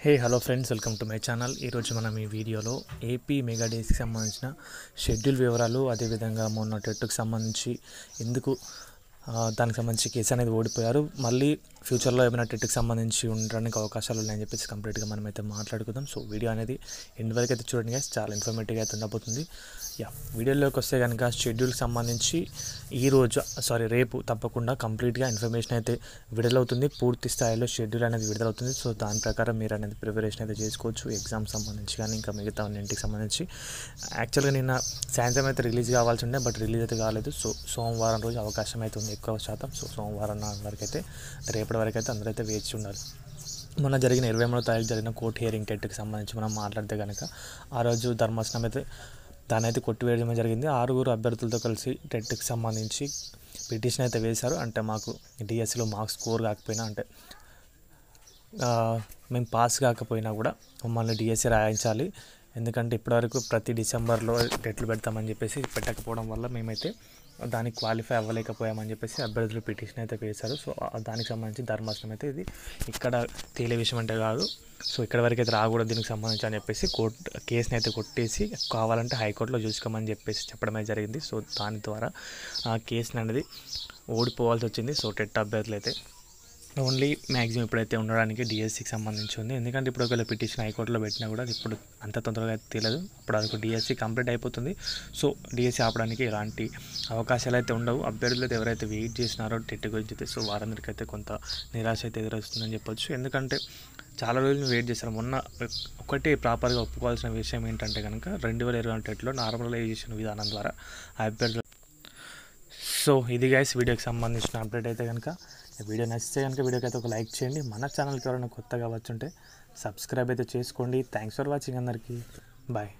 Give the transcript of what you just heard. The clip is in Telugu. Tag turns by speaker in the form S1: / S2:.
S1: Hello friends, welcome to my channel. ఈరోజు మనం ఈ వీడియోలో ఏపీ మెగా డేస్కి సంబంధించిన షెడ్యూల్ వివరాలు, అదేవిధంగా మొన్న టెట్కి సంబంధించి ఎందుకు దానికి సంబంధించి కేసు అనేది ఓడిపోయారు, మళ్ళీ ఫ్యూచర్లో ఏమైనా టెట్కి సంబంధించి ఉండడానికి అవకాశాలు ఉన్నాయని చెప్పేసి కంప్లీట్గా మనం అయితే మాట్లాడుకుందాం. సో వీడియో అనేది ఎండ్ వరకు అయితే చూడండి గైస్, చాలా ఇన్ఫర్మేటివ్గా అయితే ఉండబోతుంది. వీడియోలోకి వస్తే కనుక షెడ్యూల్కి సంబంధించి రేపు తప్పకుండా కంప్లీట్గా ఇన్ఫర్మేషన్ అయితే విడుదలవుతుంది. పూర్తి స్థాయిలో షెడ్యూల్ అనేది విడుదలవుతుంది. సో దాని ప్రకారం మీరు అనేది ప్రిపరేషన్ అయితే చేసుకోవచ్చు, ఎగ్జామ్ సంబంధించి కానీ ఇంకా మిగతా ఇంటికి సంబంధించి. యాక్చువల్గా నిన్న సాయంత్రం అయితే రిలీజ్ కావాల్సి ఉండే, బట్ రిలీజ్ అయితే కాలేదు. సో సోమవారం రోజు అవకాశం అయితే ఉంది ఎక్కువ శాతం. సో సోమవారం వరకు అయితే, రేపటి వరకు అయితే అందరూ అయితే వేచి ఉండాలి. మొన్న జరిగిన 23వ తారీఖు జరిగిన కోర్టు హియరింగ్ టెట్కి సంబంధించి మనం మాట్లాడితే కనుక ఆ రోజు ధర్మాసనం అయితే దాన్ని అయితే కొట్టివేయడం జరిగింది. 6 అభ్యర్థులతో కలిసి టెట్కి సంబంధించి పిటిషన్ అయితే వేశారు. అంటే మాకు డిఎస్సిలో మార్క్స్ స్కోర్ కాకపోయినా, అంటే మేము పాస్ కాకపోయినా కూడా మమ్మల్ని డిఎస్సి రాయించాలి, ఎందుకంటే ఇప్పటివరకు ప్రతి డిసెంబర్లో టెట్లు పెడతామని చెప్పేసి పెట్టకపోవడం వల్ల మేమైతే దానికి క్వాలిఫై అవ్వలేకపోయామని చెప్పేసి అభ్యర్థులు పిటిషన్ అయితే వేశారు. సో దానికి సంబంధించి ధర్మాసనం అయితే ఇది ఇక్కడ తేలే విషయం అంటే కాదు, సో ఇక్కడ వరకు అయితే రాకూడదు దీనికి సంబంధించి అని చెప్పేసి కేసుని అయితే కొట్టేసి కావాలంటే హైకోర్టులో చూసుకోమని చెప్పేసి చెప్పడమే జరిగింది. సో దాని ద్వారా ఆ కేసుని అనేది ఓడిపోవాల్సి వచ్చింది. సో టెట్ అభ్యర్థులు అయితే ఓన్లీ మ్యాక్సిమం ఇప్పుడైతే ఉండడానికి డిఎస్సికి సంబంధించి ఉంది, ఎందుకంటే ఇప్పుడు ఒకవేళ పిటిషన్ హైకోర్టులో పెట్టినా కూడా ఇప్పుడు అంత తొందరగా అయితే తెలియదు. అప్పుడు వరకు డిఎస్సి కంప్లీట్ అయిపోతుంది. సో డిఎస్సి ఆపడానికి ఎలాంటి అవకాశాలు అయితే ఉండవు. అభ్యర్థులు అయితే ఎవరైతే వెయిట్ చేసినారో టెట్ గురించి అయితే, సో వారందరికీ అయితే కొంత నిరాశ అయితే ఎదురొస్తుందని చెప్పొచ్చు. ఎందుకంటే చాలా రోజులు వెయిట్ చేస్తారు. మొన్న ఒకటి ప్రాపర్గా ఒప్పుకోవాల్సిన విషయం ఏంటంటే కనుక 2020 టెట్లో నార్మలైజేషన్ విధానం ద్వారా అభ్యర్థులు. సో ఇది గైస్ వీడియోకి సంబంధించిన అప్డేట్ అయితే కనుక. వీడియో నచ్చితే కనుక వీడియోకి అయితే ఒక లైక్ చేయండి. మన ఛానల్కి ఎవరైనా కొత్తగా వచ్చుంటే సబ్స్క్రైబ్ అయితే చేసుకోండి. థ్యాంక్స్ ఫర్ వాచింగ్ అందరికీ. బాయ్.